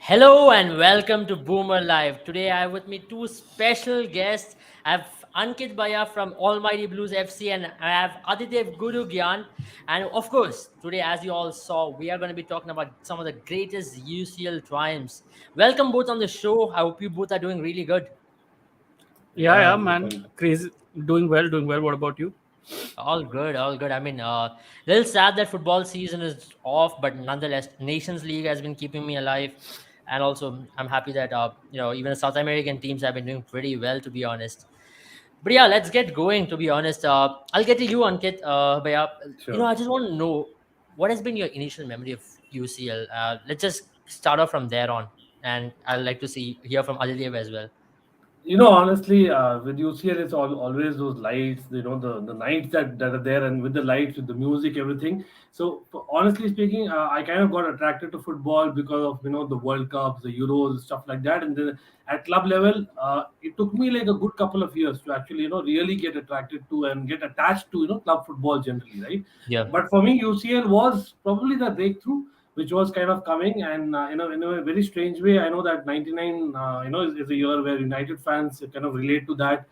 Hello and welcome to Boomer Live. Today I have with me two special guests. I have Ankit Baya from Almighty Blues FC and I have Adidev Guru Gyan. And of course, today, as you all saw, we are going to be talking about some of the greatest UCL triumphs. Welcome both on the show. I hope you both are doing really good. Yeah, Yeah, man. Crazy. Doing well. What about you? All good, all good. Little sad that football season is off, but nonetheless, Nations League has been keeping me alive, and also I'm happy that even the South American teams have been doing pretty well, to be honest. But yeah, let's get going. To be honest, I'll get to you, Ankit. But yeah, sure. I just want to know what has been your initial memory of UCL. Let's just start off from there on, and I'd like to hear from Adidev as well. Honestly, with UCL, it's always those lights, the nights that are there, and with the lights, with the music, everything. So, honestly speaking, I kind of got attracted to football because of, the World Cups, the Euros, stuff like that. And then at club level, it took me like a good couple of years to actually, really get attracted to and get attached to, club football generally, right? Yeah, But for me, UCL was probably the breakthrough which was kind of coming. And in a very strange way, I know that 99 is a year where United fans kind of relate to that,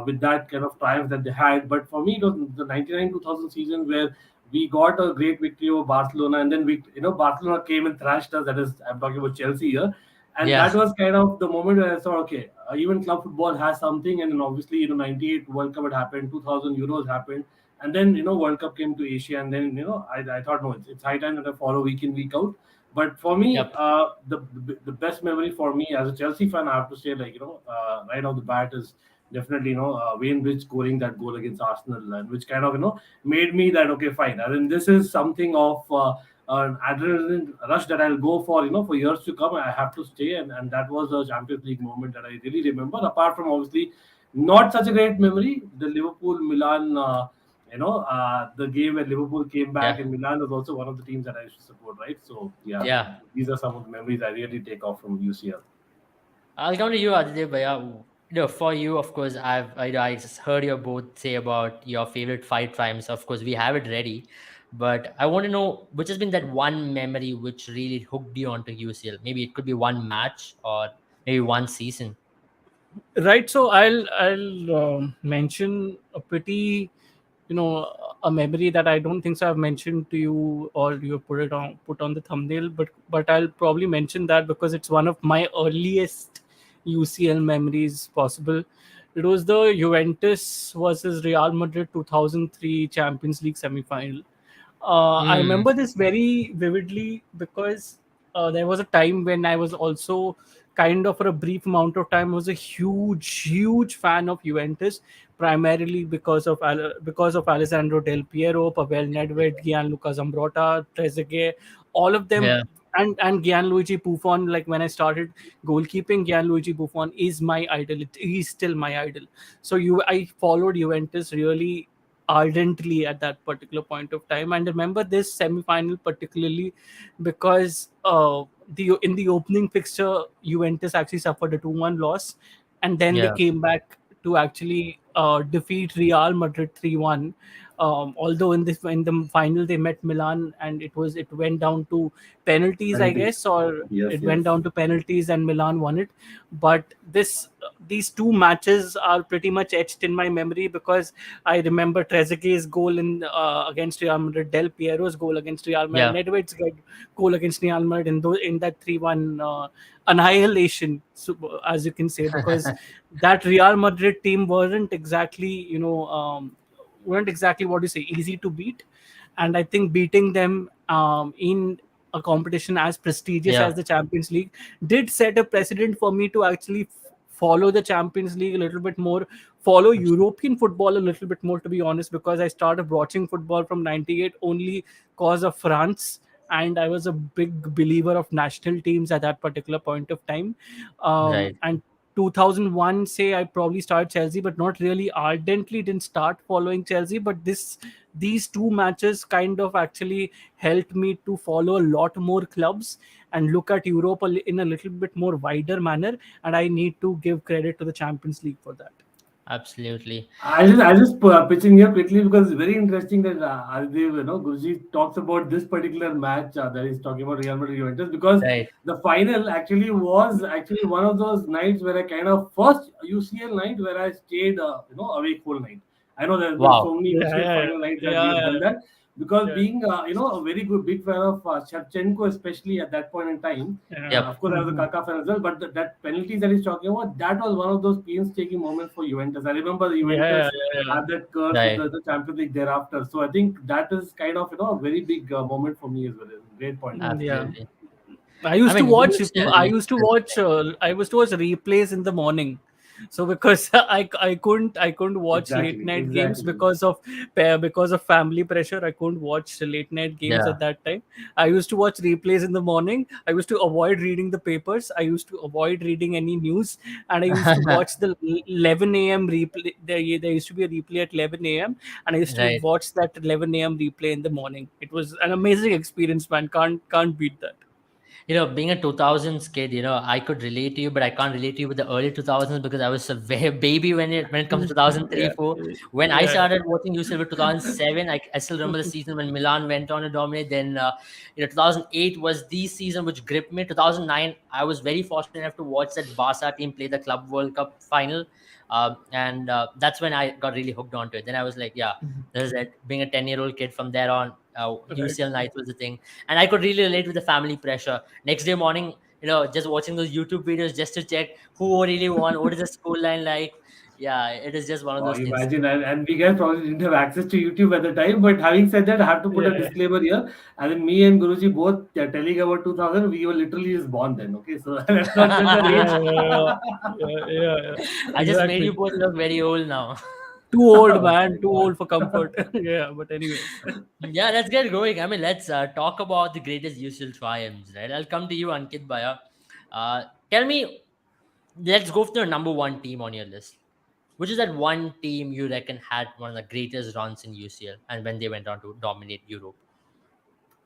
with that kind of triumph that they had. But for me, it was the 99 2000 season where we got a great victory over Barcelona, and then Barcelona came and thrashed us. That is, I'm talking about Chelsea here. And that yeah, was kind of the moment where I thought, okay, even club football has something. And then obviously, 98 World Cup had happened, 2000 Euros happened, and then World Cup came to Asia. And then I thought, no, it's high time that I follow week in, week out. But for me, yep, the best memory for me as a Chelsea fan, I have to say, like, right off the bat is definitely, Wayne Bridge scoring that goal against Arsenal, and which kind of made me that, okay, fine, I mean, this is something of an adrenaline rush that I'll go for, for years to come. I have to stay. And that was a Champions League moment that I really remember, apart from obviously not such a great memory, the Liverpool Milan, the game where Liverpool came back, yeah, and Milan was also one of the teams that I used to support, right? So yeah, yeah. these are some of the memories I really take off from UCL. I'll come to you, Aditya. But yeah, for you, of course, I just heard you both say about your favorite fight triumphs. Of course, we have it ready, but I want to know which has been that one memory which really hooked you onto UCL. Maybe it could be one match or maybe one season. Right. So I'll mention a pretty, you know, a memory that I don't think so I've mentioned to you or you put on the thumbnail, but I'll probably mention that because it's one of my earliest UCL memories possible. It was the Juventus versus Real Madrid 2003 Champions League semi-final. I Mm, remember this very vividly because there was a time when I was also kind of for a brief amount of time was a huge fan of Juventus, primarily because of Alessandro Del Piero, Pavel Nedved, Gianluca Zambrotta, Trezeguet, all of them. yeah, And Gianluigi Buffon, like when I started goalkeeping, Gianluigi Buffon is my idol. He's still my idol. So I followed Juventus really ardently at that particular point of time, and remember this semi-final particularly because the in the opening fixture Juventus actually suffered a 2-1 loss, and then they yeah, came back to actually defeat Real Madrid 3-1. Although in the final they met Milan, and it went down to penalties, I Penalties. guess, or Yes, it went yes. down to penalties and Milan won it. But these two matches are pretty much etched in my memory because I remember Trezeguet's goal in against Real Madrid, Del Piero's goal against Real Madrid, yeah, Nedved's goal against Real Madrid in that 3-1 annihilation, so, as you can say, because that Real Madrid team weren't exactly what you say easy to beat, and I think beating them in a competition as prestigious yeah, as the Champions League did set a precedent for me to actually follow the Champions League a little bit more, follow European football a little bit more, to be honest, because I started watching football from 98 only cause of France. And I was a big believer of national teams at that particular point of time. right. And 2001, say, I probably started Chelsea, but not really ardently didn't start following Chelsea. But these two matches kind of actually helped me to follow a lot more clubs and look at Europe in a little bit more wider manner. And I need to give credit to the Champions League for that. Absolutely. I just pitching here quickly because it's very interesting that Adidev, Guruji talks about this particular match that he's talking about Real Madrid Juventus because Right. the final actually was actually one of those nights where I kind of first UCL night where I stayed awake whole night. I know there's been Wow. so many Yeah, UCL yeah, final nights that we yeah, have yeah, done that because yeah, being a very good big fan of Shevchenko especially at that point in time. yeah. Yep. Of course, I was a Mhm. Kaka fan as well, but that penalties that he's talking about, that was one of those painstaking moments for Juventus. I remember the Yeah, Juventus yeah, yeah. had that curse with Right. the Champions League thereafter. So I think that is kind of a very big moment for me as well. Great point. Yeah. Absolutely. I I used to mean, watch. UCL. I used to watch replays in the morning. So because I couldn't watch late Exactly, night games exactly. because of family pressure. I couldn't watch late night games Yeah. at that time. I used to watch replays in the morning. I used to avoid reading the papers. I used to avoid reading any news, and I used to watch the 11 a.m. replay. There used to be a replay at 11 a.m. and I used to Right. watch that 11 a.m. replay in the morning. It was an amazing experience, man. Can't beat that. Being a 2000s kid, I could relate to you, but I can't relate to you with the early 2000s because I was a baby when it comes to 2003, Yeah, 4. When I yeah, started watching UCL with 2007, I still remember the season when Milan went on to dominate. Then, 2008 was the season which gripped me. 2009, I was very fortunate enough to watch that Barca team play the Club World Cup final. And that's when I got really hooked onto it. Then I was like, yeah, this is it. Being a 10-year-old kid from there on, right. UCL night was the thing. And I could really relate with the family pressure. Next day morning, just watching those YouTube videos just to check who really won, what is the score line like. Yeah, it is just one of Oh, those things. imagine, and we guys probably didn't have access to YouTube at the time. But having said that, I have to put a Yeah, disclaimer here. And then me and Guruji both telling about 2000, we were literally just born then. Okay, so let's not judge our age. yeah, yeah, yeah, yeah, yeah. I just made you Exactly. both look very old now. Too old, Oh my man. Too God. old for comfort. Yeah, but anyways. Yeah, let's get going. I mean, let's talk about the greatest UCL triumphs, right? I'll come to you, Ankit Bhaiya. Tell me, let's go for the number one team on your list. Which is that one team you reckon had one of the greatest runs in UCL and when they went on to dominate Europe?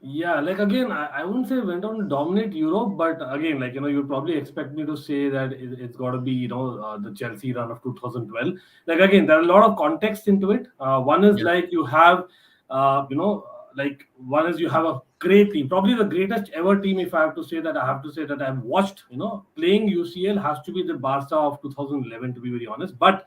Yeah, like again, I wouldn't say went on to dominate Europe, but again, like you probably expect me to say that it's got to be the Chelsea run of 2012. Like again, there are a lot of context into it. One is Yeah. like you have, like one is you have a great team, probably the greatest ever team. If I have to say that, I have to say that I've watched, playing UCL has to be the Barca of 2011, to be very honest. But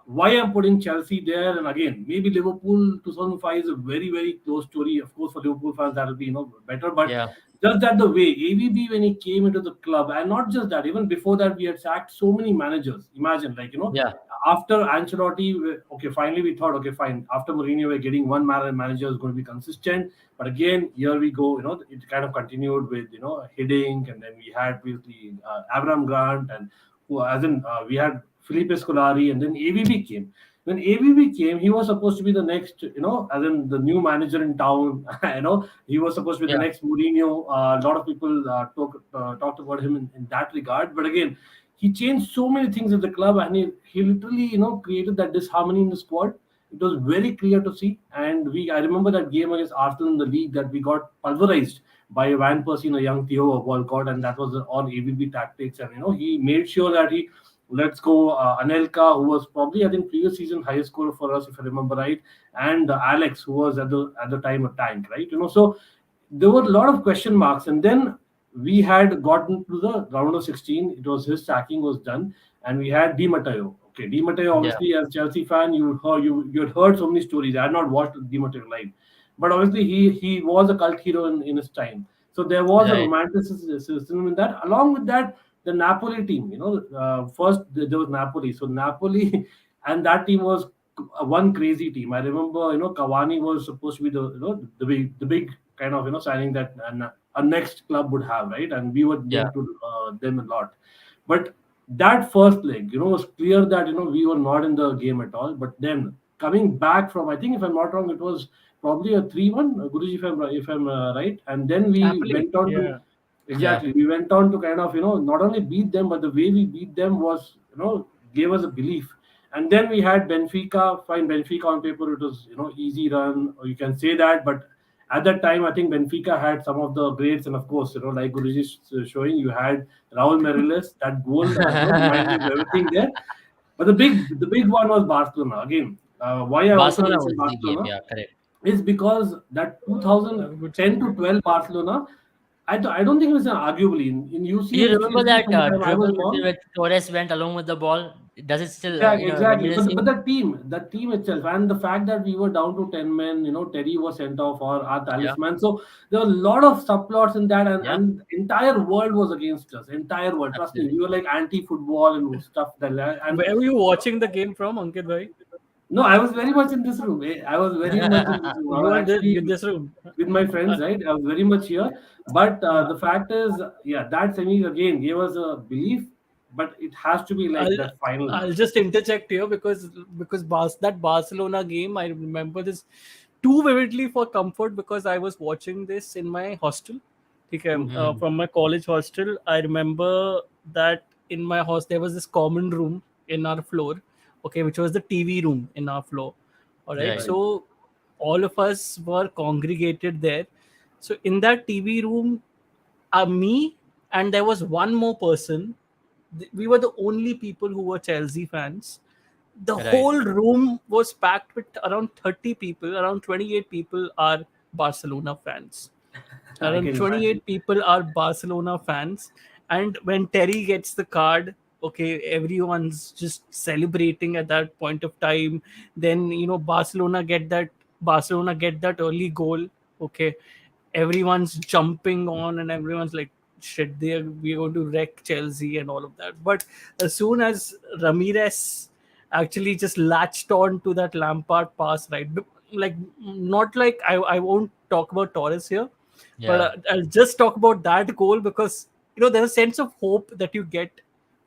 why I'm putting Chelsea there, and again, maybe Liverpool 2005 is a very, very close story. Of course, for Liverpool fans, that'll be better. But Yeah. just that the way AVB when he came into the club, and not just that, even before that, we had sacked so many managers. Imagine, like Yeah. after Ancelotti, okay, finally we thought, okay, fine. After Mourinho, we're getting one manager is going to be consistent. But again, here we go. It kind of continued with Hiddink, and then we had basically Abraham Grant, and who, as in we had Felipe Scolari, and then AVB came. When AVB came, he was supposed to be the next, as in the new manager in town. He was supposed to be the Yeah. next Mourinho. A lot of people talked about him in that regard. But again, he changed so many things at the club, and he literally, created that disharmony in the squad. It was very clear to see. And I remember that game against Arsenal in the league that we got pulverized by Van Persie and a young Theo Walcott, and that was all AVB tactics. And he made sure that he let's go Anelka, who was probably I think previous season highest scorer for us, if I remember right, and Alex, who was at the time a tank, right? So there were a lot of question marks, and then we had gotten to the round of 16. It was his sacking was done, and we had Di Matteo. Okay, Di Matteo, Yeah. obviously, as Chelsea fan, you had heard so many stories. I had not watched Di Matteo live, but obviously he was a cult hero in his time. So there was a Right. romanticism in that. Along with that, the Napoli team, first there was Napoli. So Napoli and that team was one crazy team. I remember, Cavani was supposed to be the big kind of signing that a next club would have, right? And we were Yeah. linked to them a lot. But that first leg, was clear that we were not in the game at all. But then coming back from, I think if I'm not wrong, it was probably a 3-1, Guruji, if I'm right. And then we Happily. went on to Yeah. Yeah. exactly we went on to kind of not only beat them, but the way we beat them was gave us a belief. And then we had Benfica. Fine, Benfica on paper it was easy run, or you can say that, but at that time I think Benfica had some of the greats, and of course like Guruji is showing, you had Raul Meireles. That goal reminded me of everything there. But the big one was Barcelona again. Why I also Barcelona mentioned was the game. Barcelona Yeah, correct. is because that Good 2010 to 12 Barcelona, I don't think it was arguably in Do you UCL remember Chelsea that sometime I was dribble born. where Torres went along with the ball? Does it still, Exactly. But reminiscing? the team itself, and the fact that we were down to 10 men, Teddy was sent off or our Yeah, talisman. So there were a lot of subplots in that, and, yeah, and the entire world was against us. Entire world. Trust me, absolutely. we were like anti-football and stuff like that. And Where were you watching the game from, Ankit bhai? no, I was very much in this room. I was very much in this room. I You was were actually in this room. with my Uh, friends, right? I was very much here. But uh, the fact is, yeah, that semi again gave us a belief, but it has to be like I'll that final I'll now. just interject here because that Barcelona game, I remember this too vividly for comfort because I was watching this in my hostel. Okay, Mhm. Mm, from my college hostel, I remember that in my house there was this common room in our floor, okay, which was the TV room in our floor. All right, right. Right. so all of us were congregated there. So in that TV room, me and there was one more person. We were the only people who were Chelsea fans. The Right. whole room was packed with around 30 people. Around 28 people are Barcelona fans. I Around can imagine. 28 people are Barcelona fans. And when Terry gets the card, okay, everyone's just celebrating at that point of time. Then Barcelona get that early goal. Okay, everyone's jumping on and everyone's like, shit, we're going to wreck Chelsea and all of that. But as soon as Ramirez actually just latched on to that Lampard pass, right? Like, not like I won't talk about Torres here, but Yeah. I'll just talk about that goal because there's a sense of hope that you get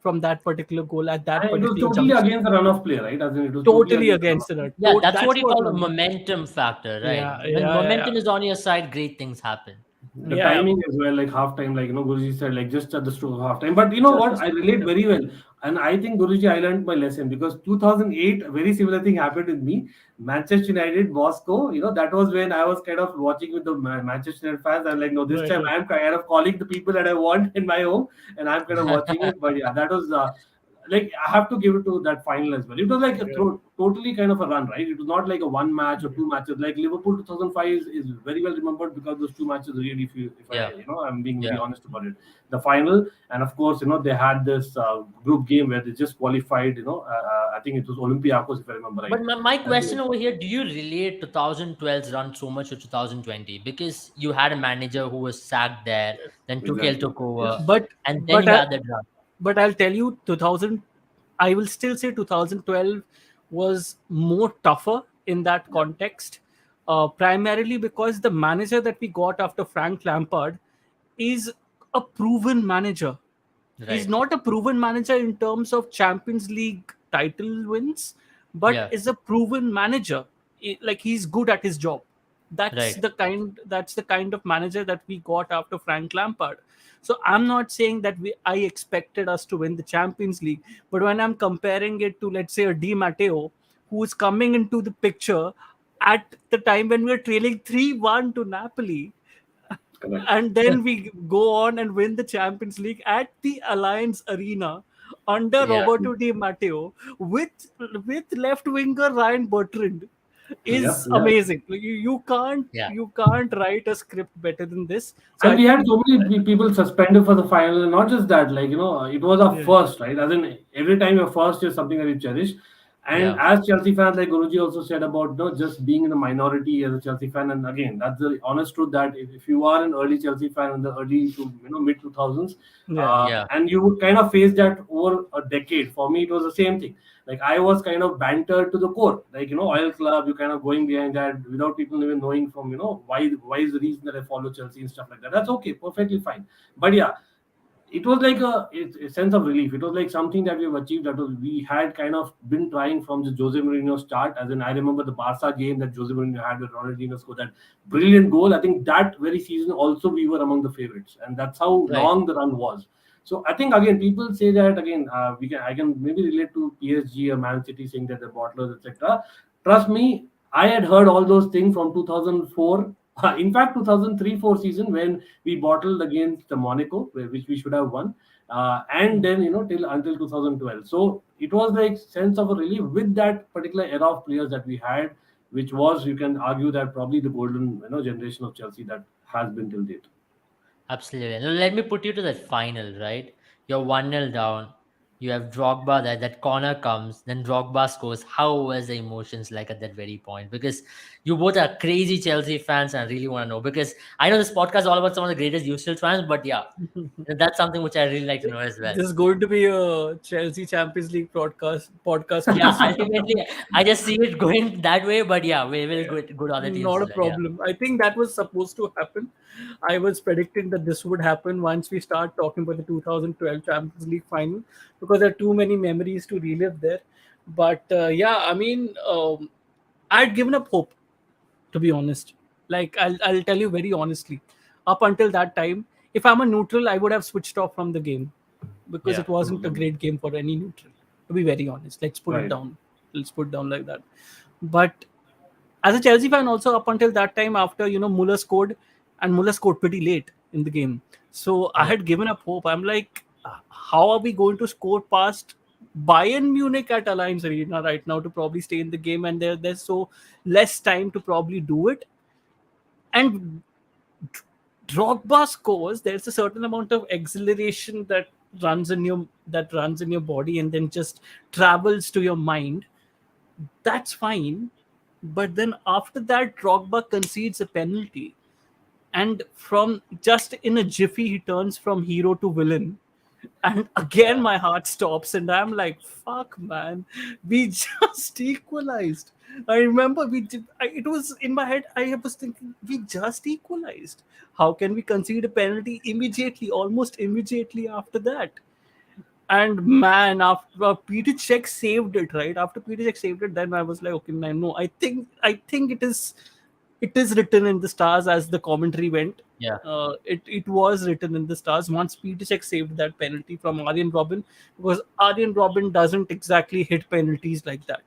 from that particular goal at that And it was particular totally junction. against the run of play, right? As in, it was totally Totally against the run against of play. it. Yeah, that's what That's you what call a man. momentum factor, right? Yeah, When yeah, yeah, momentum is on your side, great things happen. The yeah, yeah. timing as well, like half time, like Guruji said, like just at the stroke of half time. But you know what? Just I relate very well. And I think Guruji, I learned my lesson because 2008, a very similar thing happened with me. Manchester United, Moscow, that was when I was kind of watching with the Manchester United fans. I'm like, no, this right, time right. I'm kind of calling the people that I want in my home and I'm kind of watching it. But yeah, that was like I have to give it to that final as well. It was like a Yeah, totally kind of a run, right? It was not like a one match or yeah, two matches. Like Liverpool 2005 is very well remembered because those two matches really, if I Yeah, I'm being very yeah. honest about it. The final, and of course, they had this group game where they just qualified. I think it was Olympiacos if I remember right. But my And question over here, do you relate 2012's run so much to 2020? Because you had a manager who was sacked there, then Tuchel exactly, took yeah. over, but and then but you I, had that run. but I'll tell you, 2000. I will still say 2012 was more tougher in that context, primarily because the manager that we got after Frank Lampard is a proven manager. He's Right. not a proven manager in terms of Champions League title wins, but Yeah. is a proven manager. Like, he's good at his job. That's Right. the kind of manager that we got after Frank Lampard. So I'm not saying that I expected us to win the Champions League, but when I'm comparing it to, let's say, a Di Matteo who's coming into the picture at the time when we're trailing 3-1 to Napoli, Correct. and then we go on and win the Champions League at the Alliance Arena under Yeah. Roberto Di Matteo with left winger Ryan Bertrand Yeah, is yeah. amazing. Like, Yeah. you can't write a script better than this. So And I we had think so many people suspended for the final, and not just that, like, it was our yeah, first, right? As in, every time your first is something that you cherish. And Yeah. as Chelsea fans, like Guruji also said about just being in the minority as a Chelsea fan. And again, that's the honest truth that if you are an early Chelsea fan in the early to mid 2000s, yeah, Yeah. and you would kind of face that over a decade. For me, it was the same thing. Like I was kind of bantered to the core, like Oil Club. You kind of going behind that without people even knowing from why is the reason that I follow Chelsea and stuff like that. That's okay, perfectly fine. But yeah, it was like a sense of relief. It was like something that we've achieved. That was we had kind of been trying from the Jose Mourinho start. As in, I remember the Barca game that Jose Mourinho had with Ronaldinho scored that brilliant goal. I think that very season also we were among the favorites, and that's how Right. long the run was. So I think again, people say that again. I can maybe relate to PSG or Man City saying that they're bottlers, etc. Trust me, I had heard all those things from 2004 In fact, 2003-4 season when we bottled against the Monaco, which we should have won, and then till until 2012. So it was like sense of a relief with that particular era of players that we had, which was, you can argue, that probably the golden generation of Chelsea that has been till date. Absolutely. Now, let me put you to that final, right? You're 1-0 down. You have Drogba there. That corner comes. Then Drogba scores. How was the emotions like at that very point? Because you both are crazy Chelsea fans, and I really want to know. Because I know this podcast is all about some of the greatest UCL fans, but yeah, that's something which I really like to know as well. This is going to be a Chelsea Champions League podcast Yeah, pretty soon. ultimately, I just see it going that way, but yeah, we will go to other teams Not as a well. Yeah. problem. I think that was supposed to happen. I was predicting that this would happen once we start talking about the 2012 Champions League final, because there are too many memories to relive there. But yeah, I mean, I'd given up hope, to be honest. Like, I'll tell you very honestly, up until that time, if I'm a neutral, I would have switched off from the game, because Yeah. it wasn't a great game for any neutral, to be very honest. Let's put it Right. down. Let's put it down like that. But as a Chelsea fan, also up until that time, after Muller scored, and Muller scored pretty late in the game, so I Yeah. had given up hope. I'm like, how are we going to score past Bayern Munich at Allianz Arena right now to probably stay in the game? And there's so less time to probably do it. And Drogba scores, there's a certain amount of exhilaration that runs in your body and then just travels to your mind. That's fine. But then after that, Drogba concedes a penalty. And from just in a jiffy, he turns from hero to villain. And again, Yeah. my heart stops, and I'm like, fuck, man, we just equalized. I remember it was in my head. I was thinking, we just equalized. How can we concede a penalty immediately, almost immediately after that? And man, after Peter Cech saved it, right? After Peter Cech saved it, then I was like, okay, man, no, I think it is written in the stars, as the commentary went. Yeah. It was written in the stars once Peter Cech saved that penalty from Arjen Robben, because Arjen Robben doesn't exactly hit penalties like that.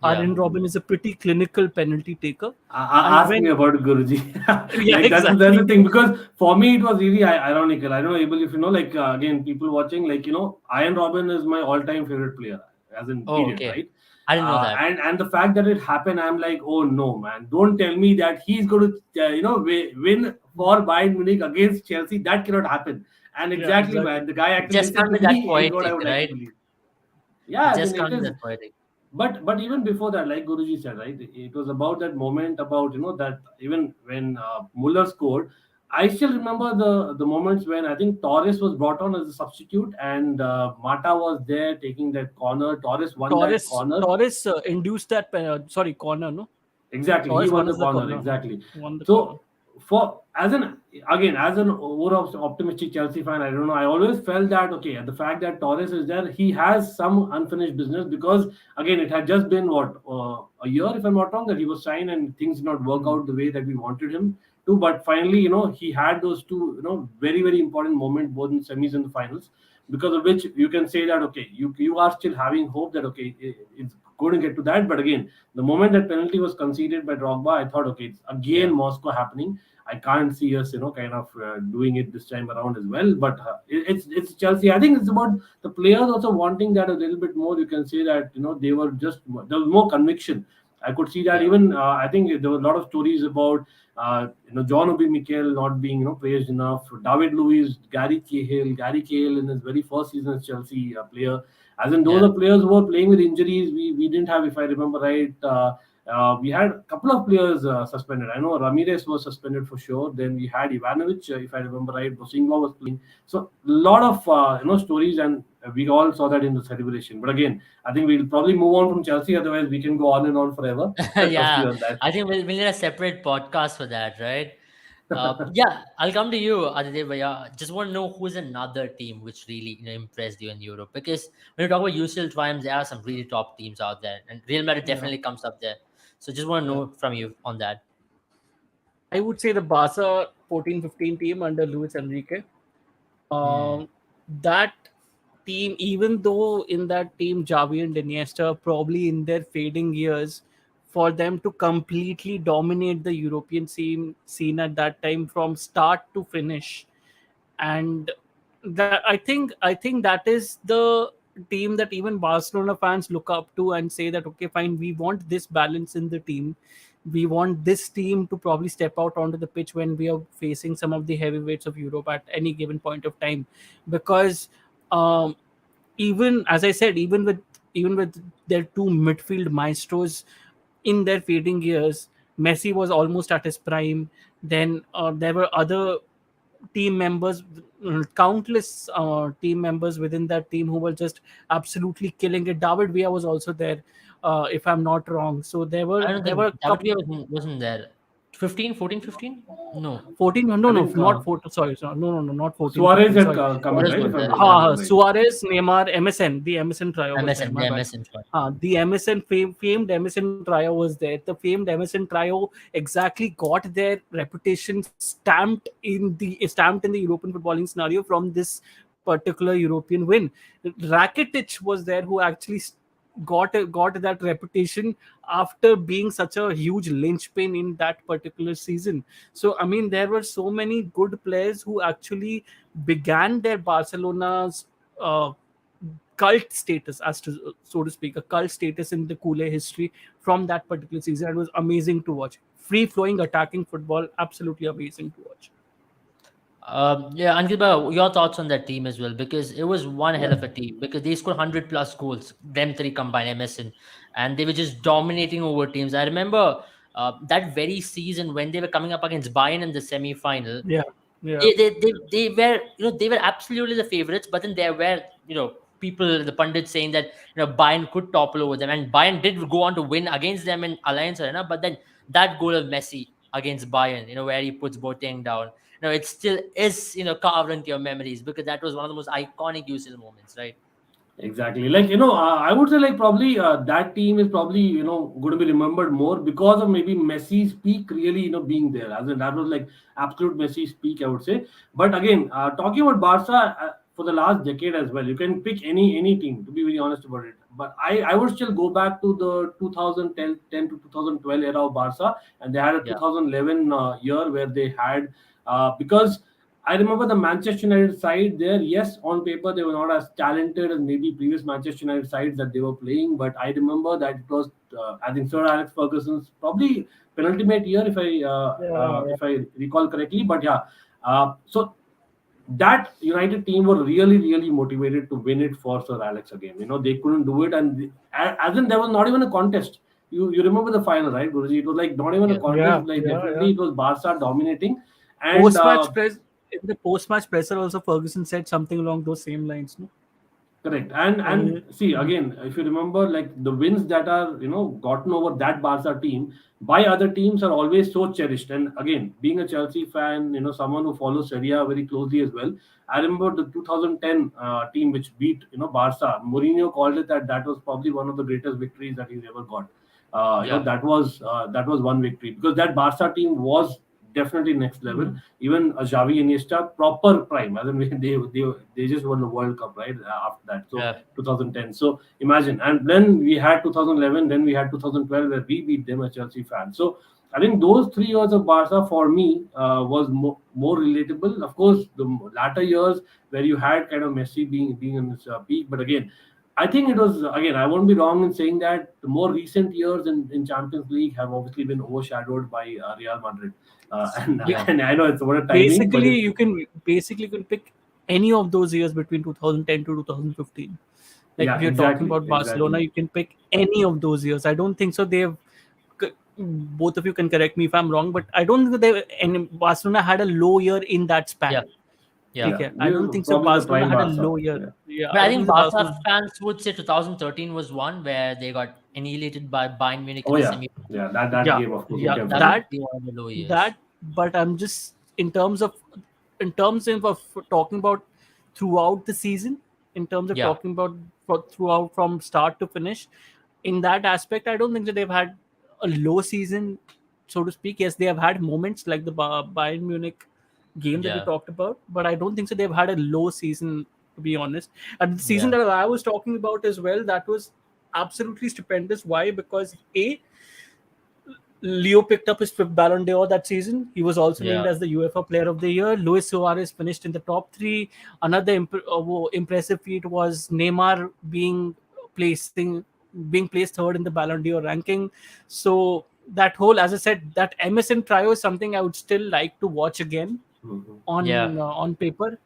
Yeah. Arjen Robben is a pretty clinical penalty taker, and Ask me when about Guruji. yeah, Like that's exactly. the thing, because for me it was really ironical. I don't know, Abel, if you know, like again, people watching, like Ian Robin is my all-time favorite player, as in Oh, period, okay. right? I didn't know that. And the fact that it happened, I'm like, oh no, man! Don't tell me that he's going to win for Bayern Munich against Chelsea. That cannot happen. And Yeah, exactly, exactly. man, the guy It actually just listened can't to be that me is what I poetic, would like to right? believe. It Yeah, I just mean, it can't be is. that poetic. But even before that, like Guruji said, right, it was about that moment, about that even when Muller scored. I still remember the moments when I think Torres was brought on as a substitute, and Mata was there taking that corner. Torres won that Torres corner. Torres induced that corner, no? Exactly, he Torres won won the us the corner. corner, huh? Exactly. Won the corner. So for as an overall optimistic Chelsea fan, I don't know. I always felt that okay, the fact that Torres is there, he has some unfinished business, because again, it had just been a year, if I'm not wrong, that he was signed, and things did not work Hmm. out the way that we wanted him to. But finally, he had those two, very very important moments, both in semis and the finals, because of which you can say that okay, you are still having hope that okay, it's going to get to that. But again, the moment that penalty was conceded by Drogba, I thought, okay, it's again Yeah. Moscow happening. I can't see us, kind of doing it this time around as well. But it's Chelsea. I think it's about the players also wanting that a little bit more. You can say that they were just, there was more conviction. I could see that Yeah. even. I think there were a lot of stories about John Obi Mikel not being praised enough. David Luiz, Gary Cahill in his very first season as Chelsea player. As in, those Yeah. are players who were playing with injuries. We didn't have, if I remember right. We had a couple of players suspended. I know Ramirez was suspended for sure. Then we had Ivanovic, if I remember right. Bosingwa was playing. So a lot of stories, and we all saw that in the celebration. But again, I think we'll probably move on from Chelsea. Otherwise, we can go on and on forever. Trust me Yeah. on that. I think we'll need a separate podcast for that, right? Yeah, I'll come to you, Adidev. Bhaiya. Just want to know who's another team which really impressed you in Europe, because when you talk about UCL triumphs, there are some really top teams out there, and Real Madrid Yeah, definitely comes up there. So just want to yeah. know from you on that. I would say the Barca 14-15 team under Luis Enrique. Hmm. Um, that even though in that team Xavi and Iniesta probably in their fading years for them to completely dominate the European scene at that time from start to finish. And that I think that is the team that even Barcelona fans look up to and say that, okay, fine, we want this balance in the team. We want this team to probably step out onto the pitch when we are facing some of the heavyweights of Europe at any given point of time. Because um, even as I said, even with their two midfield maestros in their fading years, Messi was almost at his prime. Then there were other team members, countless team members within that team who were just absolutely killing it. David Villa was also there, if I'm not wrong. So there were I don't there think were a David couple. Villa wasn't there. 15, 14, 15? No. 14, no, I no, think not 14. Sorry, no, not 14, Suarez 15. had Sorry. come in, Suarez right? was If I'm there. if I remember right. Suarez, Neymar, MSN. The MSN trio was there. MSN, My yeah, bad. MSN. Sorry. The MSN famed MSN trio was there. The famed MSN trio exactly got their reputation stamped in the European footballing scenario from this particular European win. Rakitic was there, who actually got that reputation after being such a huge linchpin in that particular season. So I mean, there were so many good players who actually began their Barcelona's uh, cult status, as to so to speak, a cult status in the Kool history from that particular season. It was amazing to watch. Free flowing attacking football, absolutely amazing to watch. Yeah, Ankit, your thoughts on that team as well, because it was one hell of a team, because they scored 100 plus goals, them three combined, MSN, and they were just dominating over teams. I remember that very season when they were coming up against Bayern in the semi final. Yeah, yeah, They were, they were absolutely the favorites, but then there were, people, the pundits saying that, Bayern could topple over them, and Bayern did go on to win against them in Alliance Arena. But then that goal of Messi against Bayern, where he puts Boateng down, it still is, carved into your memories, because that was one of the most iconic UCL moments, right? Exactly. Like, I would say like probably that team is probably, going to be remembered more because of maybe Messi's peak really, being there. As in, that was like absolute Messi's peak, I would say. But again, talking about Barca for the last decade as well, you can pick any team, to be very honest about it. But I would still go back to the 2010 to 2012 era of Barca, and they had a Yeah, 2011 year where they had, because I remember the Manchester United side there. Yes, on paper they were not as talented as maybe previous Manchester United sides that they were playing, but I remember that it was I think Sir Alex Ferguson's probably penultimate year yeah, if I recall correctly. But yeah, so that United team were really motivated to win it for Sir Alex again. They couldn't do it, and as in there was not even a contest. You remember the final, right, Guruji? It was like not even a yeah, contest. yeah, Like yeah, yeah. definitely it was Barca dominating, and Post-match press In the post-match presser also, Ferguson said something along those same lines. No, correct. And see again, if you remember, like the wins that are gotten over that Barca team by other teams are always so cherished. And again, being a Chelsea fan, someone who follows Serie A very closely as well. I remember the 2010 team which beat Barca. Mourinho called it that was probably one of the greatest victories that he's ever got. yeah. That was one victory because that Barca team was definitely next level. Even Xavi Iniesta, proper prime. As in they just won the World Cup right after that. So Yeah. 2010. So imagine, and then we had 2011, then we had 2012 where we beat them as Chelsea fans. So I think those 3 years of Barca for me was more relatable. Of course, the latter years where you had kind of Messi being in his peak, but again. I think it was again. I won't be wrong in saying that the more recent years in Champions League have obviously been overshadowed by Real Madrid, and, Yeah. and I know it's what a timing, but basically it's you can pick any of those years between 2010 to 2015. Like if yeah, you're talking exactly, about Barcelona, exactly. you can pick any of those years. I don't think so. Both of you can correct me if I'm wrong, but I don't think they and Barcelona had a low year in that Yeah. span. Yeah. Okay, Yeah, I don't think so. probably the Barcelona prime had a Barca. low year. Yeah. Yeah, But I I don't think think so. Barca Barcelona. fans would say 2013 was one where they got annihilated by Bayern Munich in Oh the yeah, semi. yeah. That Yeah, game, of course, who yeah, can That forget? would be one of the low years. that. But I'm just in terms of talking about throughout the season, in terms of Yeah. talking about throughout from start to finish, in that aspect, I don't think that they've had a low season, so to speak. Yes, they have had moments like the Bayern Munich game that you Yeah. talked about, but I don't think so they've had a low season, to be honest. And the season Yeah. that I was talking about as well, that was absolutely stupendous. Why? Because A, Leo picked up his fifth Ballon d'Or that season. He was also named Yeah. as the UEFA Player of the Year. Luis Suarez finished in the top three. Another impressive feat was Neymar placing being placed third in the Ballon d'Or ranking. So that whole, as I said, that MSN trio is something I would still like to watch again Mhm. Yeah. on paper.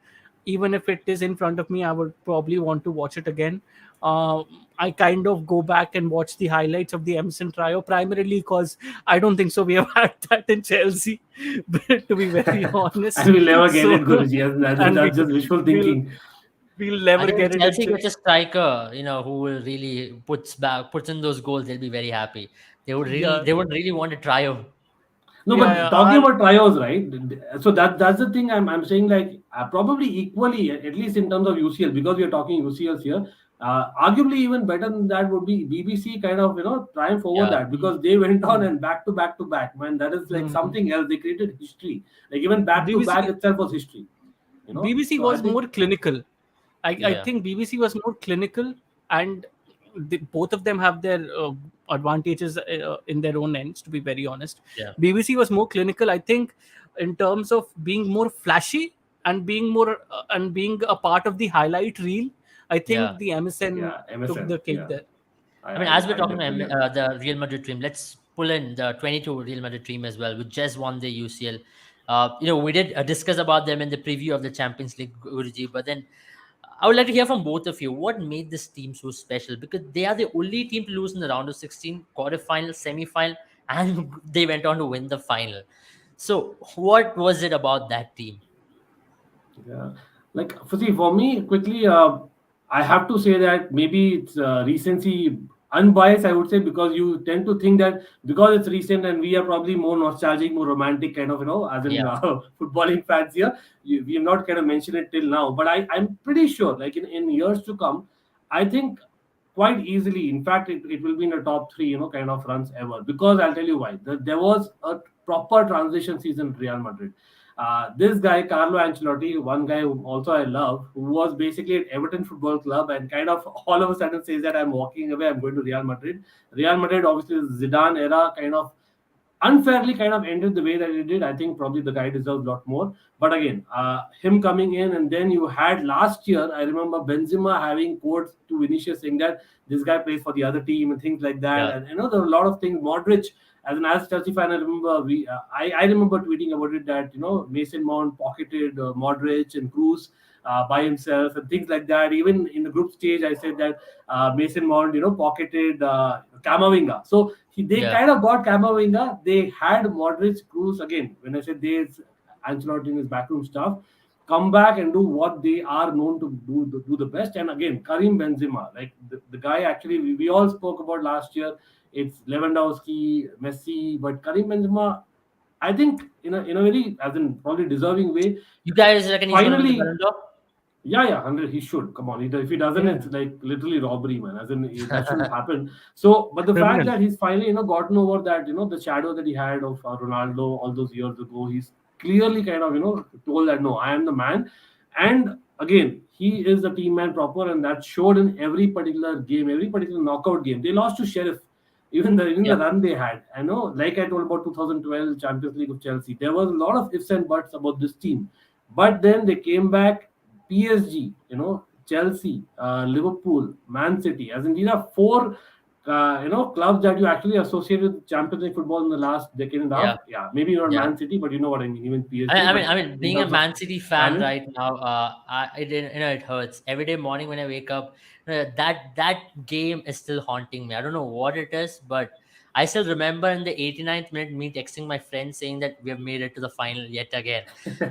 Even if it is in front of me, I would probably want to watch it again. uh, I kind of go back and watch the highlights of the Emerson trio primarily because I don't think so we have had that in Chelsea, but to be very And honest. we'll never get So it, Guruji. and That's just wishful we'll thinking. we'll I never think if get it in Chelsea gets a striker, who will really puts in those goals, they'll be very happy. yeah, They would really want a trio. No, yeah, but yeah. talking about trios, right? So that's the thing I'm saying. Like probably equally, at least in terms of UCL, because we are talking UCLs here. Arguably even better than that would be BBC kind of triumph over Yeah. that, because they went on and back to back to back. Man, that is like Mhm. something else. They created history. Like even back to back BBC itself was history. BBC So I was think more clinical. I Yeah. think BBC was more clinical, and both of them have their advantages in their own ends. To be very honest, Yeah. BBC was more clinical. I think in terms of being more flashy and being a part of the highlight reel. I Yeah. think the MSN yeah, took MSN. the cake Yeah, there. I mean, as we're I talking definitely about agree. the Real Madrid team, let's pull in the 22 Real Madrid team as well, which just won the UCL. We did discuss about them in the preview of the Champions League, Guruji, but then I would like to hear from both of you. What made this team so special? Because they are the only team to lose in the round of 16, quarterfinal, semi-final, and they went on to win the final. So, what was it about that team? Yeah, like for me, quickly, I have to say that maybe it's recency unbiased. I would say, because you tend to think that because it's recent and we are probably more nostalgic, more romantic kind of, as in Yeah, footballing fans here. We have not kind of mentioned it till now, but I'm pretty sure, like in years to come, I think quite easily. In fact, it will be in the top three, kind of runs ever. Because I'll tell you why. There was a proper transition season at Real Madrid. This guy, Carlo Ancelotti, one guy who also I love, who was basically at Everton Football Club and kind of all of a sudden says that I'm walking away, I'm going to Real Madrid. Real Madrid, obviously, the Zidane era kind of unfairly kind of ended the way that it did. I think probably the guy deserves a lot more. But again, him coming in, and then you had last year, I remember Benzema having quotes to Vinicius saying that this guy plays for the other team and things like that. yeah, And there were a lot of things. Modric, as Chelsea fan, I remember I remember tweeting about it that Mason Mount pocketed Modric and Cruz by himself and things like that. Even in the group stage, I said that Mason Mount pocketed Camavinga. So they yeah, kind of got Camavinga. They had Modric, Cruz again. When I said they, it's Ancelotti and his backroom staff come back and do what they are known to do the best. And again, Karim Benzema, like the guy actually we all spoke about last year. It's Lewandowski, Messi, but Karim Benzema, I think in a very, as in probably deserving way, You guys reckon he's going to win the finally. Ballon d'Or? Yeah, 100. He should come on. If he doesn't, Yeah, it's like literally robbery, man. As in that shouldn't happen. So, but the fact criminal. that he's finally gotten over that the shadow that he had of Ronaldo all those years ago, he's clearly kind of told that no, I am the man. And again, he is the team man proper, and that showed in every particular game, every particular knockout game. They lost to Sheriff. Even the Yeah, run they had, I know, like I told about 2012 Champions League of Chelsea, there was a lot of ifs and buts about this team, but then they came back. PSG, Chelsea, Liverpool, Man City. As in, these are four, clubs that you actually associate with Champions League football in the last decade and a yeah, half. Yeah, maybe not yeah. Man City, but you know what I mean. Even I, PSG, I mean, but I mean, in being a terms of Man City fan talent, right now, it hurts every day morning when I wake up. That game is still haunting me. I don't know what it is, but I still remember in the 89th minute me texting my friend saying that we have made it to the final yet again,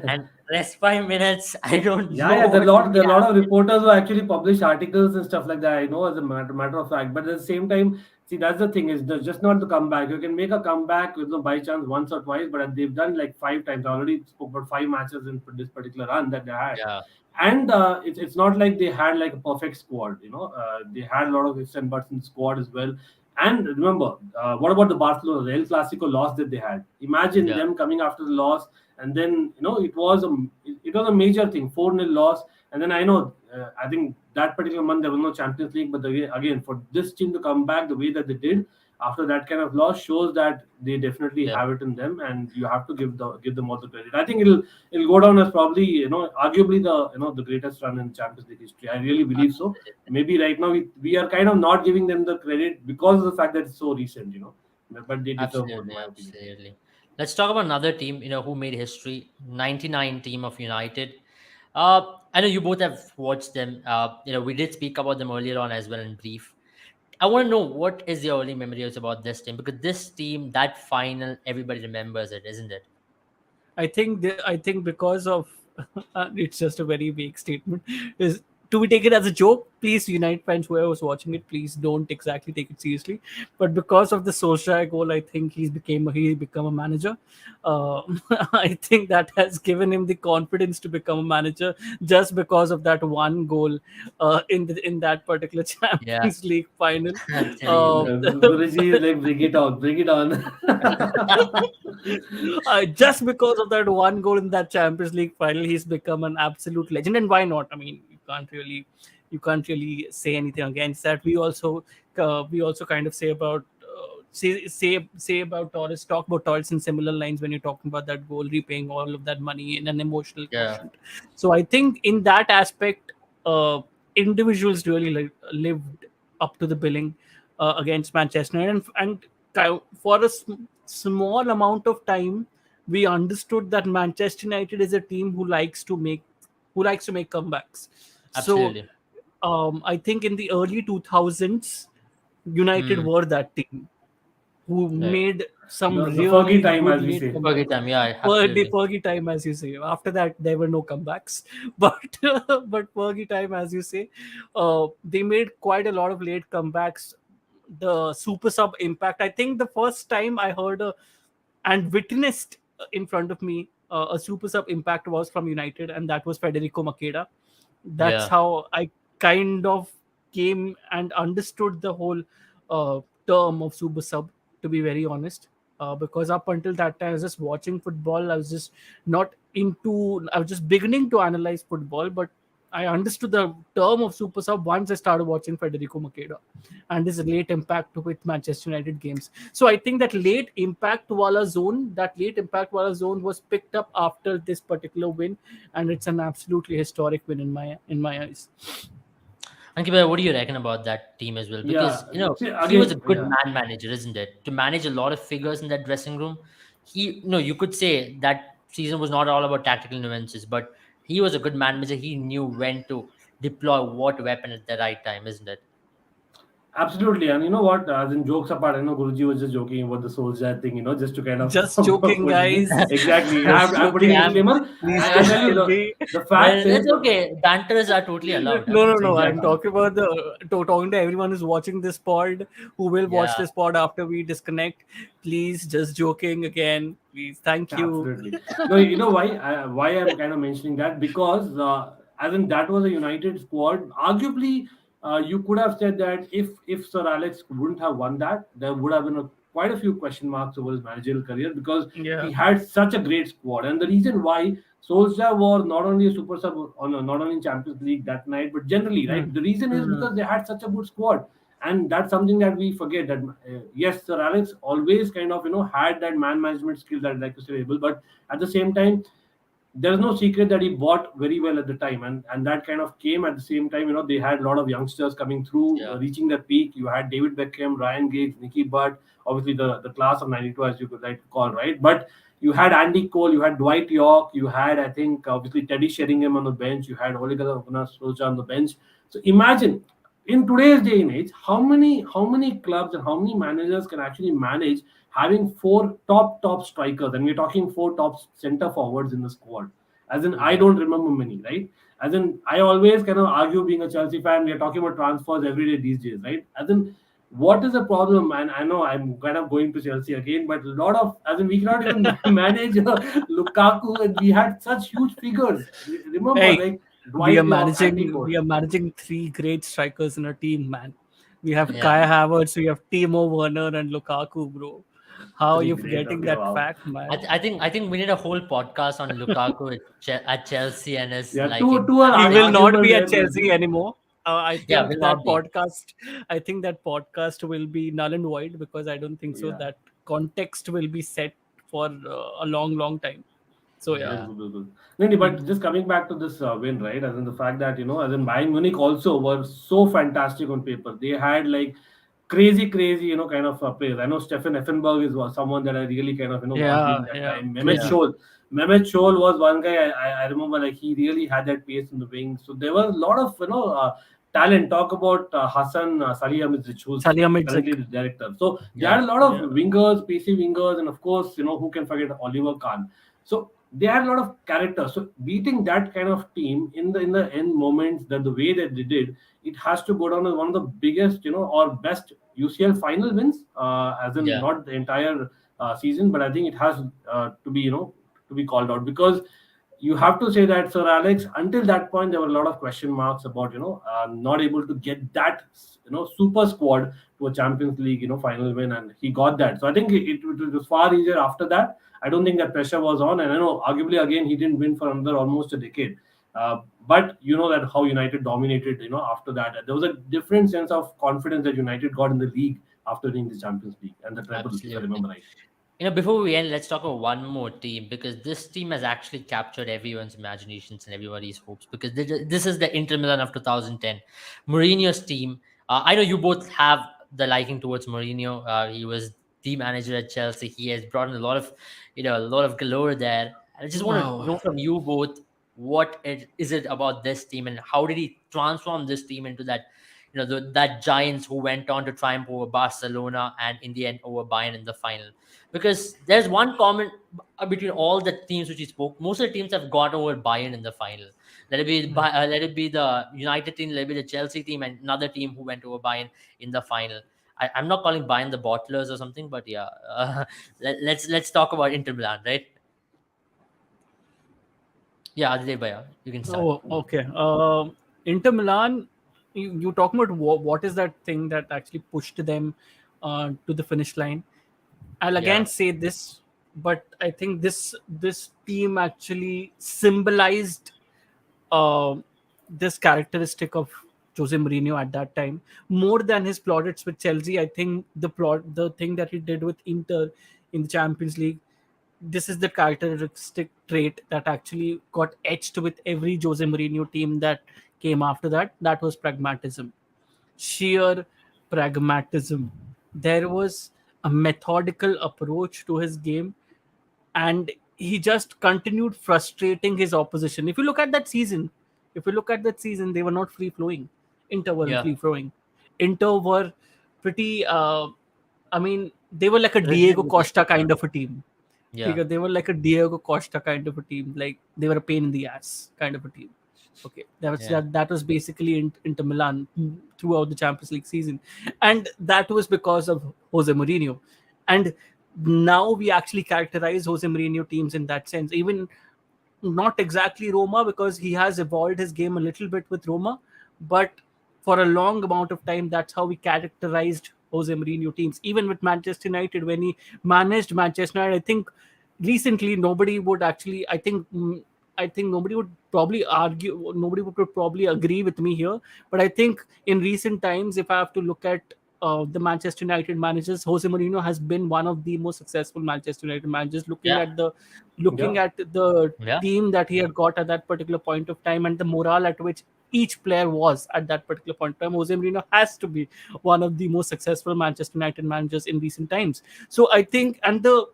and rest 5 minutes. I don't yeah, know yeah. There are what lot, really there are a lot of happened. reporters who actually publish articles and stuff like that. I know, as a matter of fact, but at the same time, see, that's the thing, is there's just not the comeback. You can make a comeback with by chance once or twice, but they've done like 5 times. I already spoke about 5 matches in this particular run that they had, Yeah, and it's not like they had like a perfect squad. They had a lot of ifs and buts in the squad as well. And remember, what about the Barcelona the El Clasico loss that they had? Imagine yeah, them coming after the loss, and then it was a major thing, 4-0 loss. And then I know, I think that particular month there was no Champions League, but again, for this team to come back the way that they did, after that kind of loss shows that they definitely Yeah, have it in them, and you have to give them all the credit. I think it'll go down as probably, arguably the greatest run in Champions League history. I really believe so. absolutely. Maybe right now we are kind of not giving them the credit because of the fact that it's so recent, but they deserve more in Absolutely, my opinion. absolutely. Let's talk about another team, who made history. 99 team of United. I know you both have watched them. We did speak about them earlier on as well in brief. I want to know what is your early memories about this team, because this team, that final, everybody remembers it, isn't it? I think because of it's just a very vague statement. Is to be taken as a joke. Please, United fans, whoever was watching it, please don't exactly take it seriously. But because of the Solskjaer goal, I think he become a manager. Uh, I think that has given him the confidence to become a manager just because of that one goal in that particular Yeah, Champions League final. absolutely. Guruji is like, bring it on. Just because of that one goal in that Champions League final, he's become an absolute legend. And why not? I mean, you can't really say anything against that. We also kind of say about say about Torres, talk about Torres in similar lines when you're talking about that goal, repaying all of that money in an emotional Yeah, quotient. So I think in that aspect, individuals really lived up to the billing against Manchester United, for a small amount of time, we understood that Manchester United is a team who likes to make comebacks. So absolutely. I think in the early 2000s, United Hmm. were that team who Right. made some The Fergie really time, good as we late say. Forget comebacks. them. Yeah, The absolutely. Fergie time, as you say. After that, there were no comebacks. But but Fergie time, as you say, they made quite a lot of late comebacks. The super sub impact. I think the first time I heard and witnessed in front of me a super sub impact was from United, and that was Federico Makeda. That's Yeah. how I kind of came and understood the whole term of super sub, to be very honest. Because up until that time, I was just watching football. I was just beginning to analyze football, but I understood the term of super sub once I started watching Federico Makeda and his late impact with Manchester United games. So I think that late impact wala zone was picked up after this particular win, and it's an absolutely historic win in my eyes. Ankit, what do you reckon about that team as well? Yeah. Because See, he was a again, good yeah. man manager, isn't it? To manage a lot of figures in that dressing room, you could say that season was not all about tactical nuances, but he was a good man manager. He knew when to deploy what weapon at the right time, isn't it? Absolutely, and you know what? As in jokes apart, I know Guruji was just joking about the Solskjaer thing, just to kind of Just joking, put it guys. exactly. Just I'm putting a joking. I'm, disclaimer. Please I'll don't tell you kill me. the fact it's is okay. Banters are totally allowed. Huh? No, no, no. I'm exactly. talking about talking to everyone who's watching this pod, who will watch Yeah. this pod after we disconnect. Please, just joking again. Please, thank you. Absolutely. No, you know why? Why I'm kind of mentioning that, because as in that was a United squad. Arguably, you could have said that if Sir Alex wouldn't have won that, there would have been quite a few question marks over his managerial career, because Yeah. he had such a great squad. And the reason why Solskjaer was not only a super sub not only in Champions League that night, but generally, right? Hmm. The reason is Hmm. because they had such a good squad, and that's something that we forget, that yes, Sir Alex always kind of had that man management skill that, like you said, able, but at the same time, there's no secret that he bought very well at the time, and that kind of came at the same time. They had a lot of youngsters coming through, Yeah. reaching their peak. You had David Beckham, Ryan Giggs, Nicky Butt, obviously the class of 92, as you could like to call, right? But you had Andy Cole, you had Dwight York, you had, I think, obviously Teddy Sheringham on the bench, you had Ole Gunnar Solskjaer on the bench. So imagine, in today's day and age, how many clubs and how many managers can actually manage having four top strikers, and we're talking four top center forwards in the squad. As in, I Yeah. don't remember many, right? As in, I always kind of argue, being a Chelsea fan, we are talking about transfers every day these days, right? As in, what is the problem? And I know I'm kind of going to Chelsea again, but a lot of, as in, we cannot even manage Lukaku, and we had such huge figures. Remember, Hey, like Dwight York, Andy Cole. we are managing three great strikers in a team, man. We have Yeah. Kai Havertz, we have Timo Werner, and Lukaku, bro. How are Three you great. forgetting Okay, that wow. fact, man? I think we need a whole podcast on Lukaku at Chelsea and his Yeah, like two are He will not arguable be there, at Chelsea Guruji. anymore. I Yeah, think will that not be. podcast, I think that podcast will be null and void because I don't think so Yeah. that context will be set for a long, long time. So yeah. Yeah. Bilkul, bilkul. No, Mm. but just coming back to this win, right? As in the fact that, as in Bayern Munich also were so fantastic on paper. They had like crazy, crazy, kind of players. I know Stefan Effenberg was someone that I really kind of, was Yeah, during that yeah, time. Mehmet Yeah. crazy. Scholl. Mehmet Scholl was one guy I remember, like, he really had that pace in the wings. So there was a lot of, talent. Talk about Hassan Salihamidzic, who's Salihamidzic. currently the director. So they had Yeah. a lot of Yeah. wingers, pacey wingers, and of course, who can forget Oliver Kahn. So they had a lot of character. So beating that kind of team in the end moments, that the way that they did, it has to go down as one of the biggest, or best UCL final wins. As in Yeah. not the entire season, but I think it has to be, to be called out, because you have to say that Sir Alex, until that point, there were a lot of question marks about, not able to get that, super squad to a Champions League, final win, and he got that. So I think it was far easier after that. I don't think that pressure was on, and I know arguably again he didn't win for another almost a decade. But you know that how United dominated, after that. There was a different sense of confidence that United got in the league after winning the Champions League and the treble, if I Absolutely. remember right. Before we end, let's talk about one more team because this team has actually captured everyone's imaginations and everybody's hopes because this is the Inter Milan of 2010. Mourinho's team. I know you both have the liking towards Mourinho. He was the manager at Chelsea. He has brought in a lot of galore there. And I just want to Wow. know from you both is it about this team and how did he transform this team into that that Giants who went on to triumph over Barcelona and in the end over Bayern in the final. Because there's one common between all the teams which he spoke. Most of the teams have gone over Bayern in the final. Let it be the United team, let it be the Chelsea team, and another team who went over Bayern in the final. I'm not calling Bayern the bottlers or something, but yeah, let's talk about Inter Milan, right? Yeah, Adidev Bhaiya, you can start. Oh, okay. Inter Milan, you talking about what is that thing that actually pushed them to the finish line? I'll again Yeah, say this, but I think this team actually symbolized uh, this characteristic of Jose Mourinho at that time more than his plaudits with Chelsea. I think the thing that he did with Inter in the Champions League, this is the characteristic trait that actually got etched with every Jose Mourinho team that came after that. That was pragmatism, sheer pragmatism. There was a methodical approach to his game, and he just continued frustrating his opposition. If you look at that season, they were not free flowing. Inter were yeah, free flowing. Inter were pretty. I mean, they were like a Diego rigid with the Costa system. kind of a team. Yeah, Okay, they were like a Diego Costa kind of a team. Like they were a pain in the ass kind of a team. Okay, yeah, that was basically Inter Milan throughout the Champions League season, and that was because of Jose Mourinho. And now we actually characterize Jose Mourinho teams in that sense. Even not exactly Roma because he has evolved his game a little bit with Roma, but for a long amount of time, that's how we characterized Jose Mourinho teams. Even with Manchester United, when he managed Manchester United, I think recently nobody would actually. I think nobody would probably argue. Nobody would probably agree with me here. But I think in recent times, if I have to look at the Manchester United managers, Jose Mourinho has been one of the most successful Manchester United managers. yeah, Looking Yeah. at the yeah. team that he had got at that particular point of time and the morale at which each player was at that particular point of time, Jose Mourinho has to be one of the most successful Manchester United managers in recent times. So I think, and the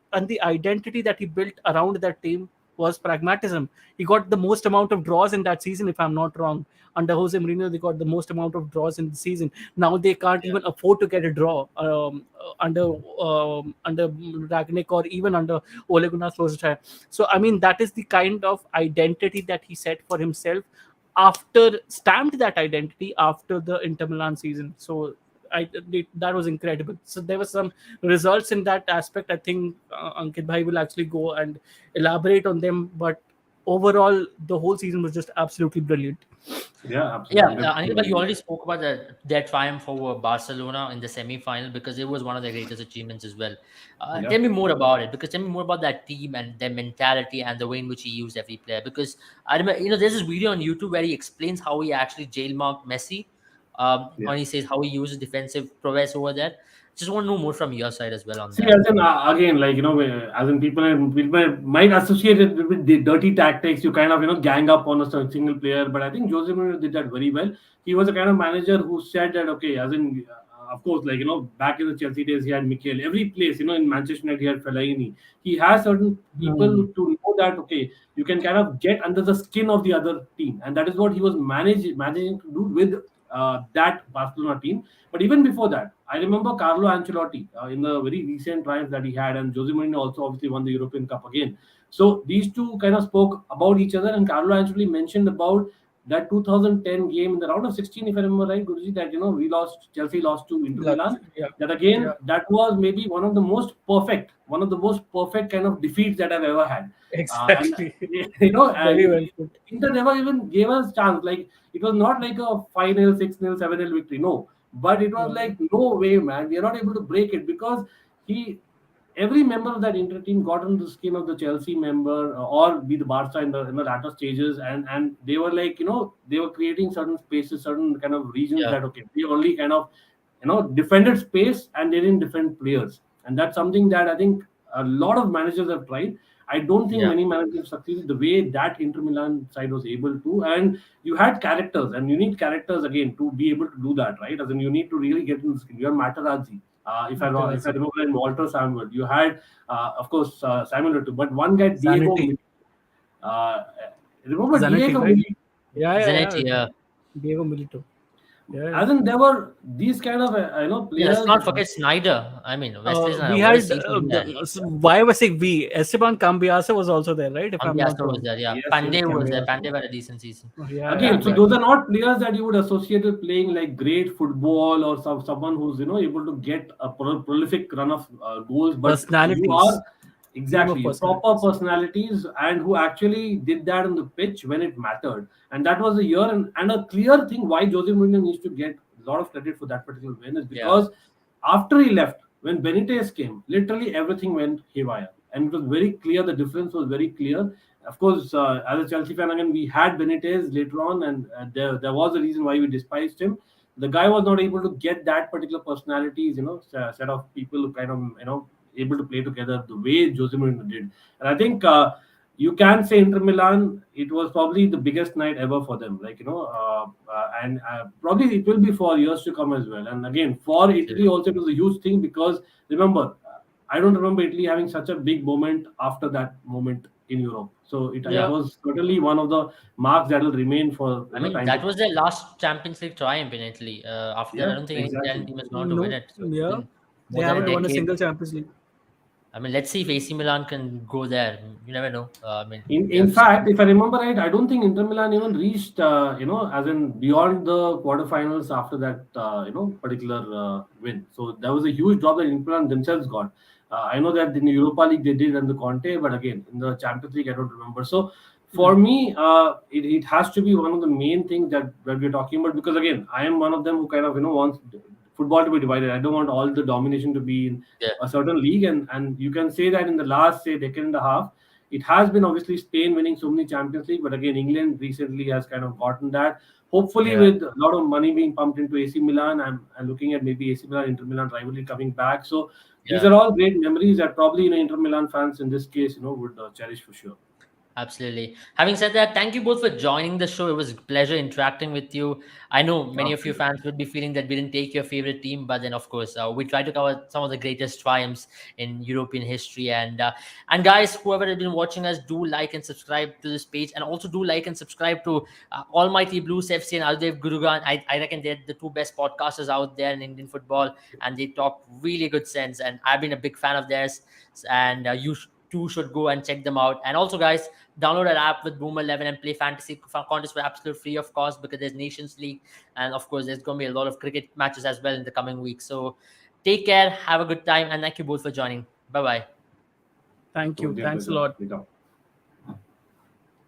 identity that he built around that team was pragmatism. He got the most amount of draws in that season, if I'm not wrong. Under Jose Mourinho, they got the most amount of draws in the season. Now they can't even afford to get a draw under Ragnick or even under Ole Gunnar Solskjaer. So I mean, that is the kind of identity that he set for himself after stamped that identity after the Inter Milan season. So that was incredible. So there were some results in that aspect. I think Ankit Bhai will actually go and elaborate on them. But overall, the whole season was just absolutely brilliant. Yeah, Yeah, absolutely. Anil, you Definitely. already spoke about their triumph over Barcelona in the semi-final because it was one of their greatest achievements as well. Yeah. Tell me more about it because tell me more about that team and their mentality and the way in which he used every player. Because I remember, there's this video on YouTube where he explains how he actually jailmarked Messi. Yeah. When he says how he uses defensive prowess over there. Just want to know more from your side as well on See, that. as in again, like as in people might associate it with the dirty tactics. You kind of gang up on a single player, but I think Jose Mourinho did that very well. He was a kind of manager who said that okay, as in of course, like back in the Chelsea days, he had Mikel. Every place, in Manchester United, he had Fellaini. He has certain people to know that okay, you can kind of get under the skin of the other team, and that is what he was managing to do with that Barcelona team. But even before that, I remember Carlo Ancelotti in the very recent trials that he had, and Jose Mourinho also obviously won the European Cup again. So these two kind of spoke about each other, and Carlo Ancelotti mentioned about that 2010 game in the round of 16, if I remember right, Guruji, that Chelsea lost to Inter Milan. Yeah. That again, Yeah. that was maybe one of the most perfect kind of defeats that I've ever had. And Exactly. Very and well put. Inter never even gave us chance. Like it was not like a 5-0, 6-0, 7-0 victory. No, but it was like no way, man. We are not able to break it because he every member of that Inter team got under the skin of the Chelsea member or be the Barca in the latter stages, and they were like they were creating certain spaces, certain kind of regions Yeah, that okay, we only kind of defended space and they didn't defend players, and that's something that I think a lot of managers have tried. I don't think yeah, many managers have succeeded the way that Inter Milan side was able to. And you had characters, and you need characters again to be able to do that, right? As in, you need to really get in the skin. You have Materazzi. If I Materazzi. remember, in Walter Samuel, you had, of course, Samuel too, but one guy, Diego. Zanetti. Uh, remember Zanetti, Diego right? Milito? Yeah. Zanetti. Yeah, Diego Milito. Yeah. As in, there were these kind of yeah. Let's players. not forget Snyder. I mean, Wesley We Snyder. What a had season he had. why was it we? Esteban Cambiase was also there, right? If I'm not Cambiasso was wrong. there. Yeah, Yes, yes, Pandey was there. Cambiase. Pandey had a decent season. Yeah, Again, so But those are not players that you would associate with playing like great football or someone who's able to get a prolific run of goals, but you personalities. are Team of exactly proper personalities. personalities and who actually did that on the pitch when it mattered, and that was a year and a clear thing why Jose Mourinho needs to get a lot of credit for that particular win is yeah, because after he left, when Benitez came, literally everything went haywire, and it was very clear. The difference was very clear. Of course, as a Chelsea fan, again, we had Benitez later on, and there was a reason why we despised him. The guy was not able to get that particular personalities, set of people who kind of, able to play together the way Jose Mourinho did. And I think you can say Inter Milan, it was probably the biggest night ever for them. Like, and probably it will be for years to come as well. And again, for Italy absolutely. also, it was a huge thing because remember, I don't remember Italy having such a big moment after that moment in Europe. So it Yeah. was certainly one of the marks that will remain for I mean, time to that come. was their last Champions League triumph in Italy. After that, I Yeah, don't think any Italian exactly. team has gone to win No. it. So it's Yeah. been They more than a haven't won a decade. single Champions League. I mean, let's see if AC Milan can go there. You never know. I mean, In they in have fact, if I remember right, I don't think Inter Milan even reached as in beyond the quarterfinals after that particular win. So that was a huge drop that Inter Milan themselves got. I know that in the Europa League they did under Conte, but again in the Champions League I don't remember. So for me, it has to be one of the main things that we're talking about because again I am one of them who kind of wants football to be divided. I don't want all the domination to be in yeah, a certain league, and you can say that in the last say decade and a half it has been obviously Spain winning so many Champions League, but again, England recently has kind of gotten that. Hopefully, yeah, with a lot of money being pumped into AC Milan, I'm looking at maybe AC Milan Inter Milan rivalry coming back. So these yeah. are all great memories that probably Inter Milan fans in this case would cherish for sure. Absolutely. Having said that, thank you both for joining the show. It was a pleasure interacting with you. I know many of you Absolutely. fans would be feeling that we didn't take your favorite team, but then of course we try to cover some of the greatest triumphs in European history. And guys, whoever has been watching us, do like and subscribe to this page, and also do like and subscribe to Almighty Blues FC and Adidev Gurugan. I reckon they're the two best podcasters out there in Indian football, and they talk really good sense. And I've been a big fan of theirs, and you too should go and check them out. And also, guys, download an app with Boom 11 and play fantasy contests for absolute free of course, because there's Nations League, and of course there's going to be a lot of cricket matches as well in the coming weeks. So take care, have a good time, and thank you both for joining. Bye bye. Thank So, you. dear Thanks a pleasure. lot. Later.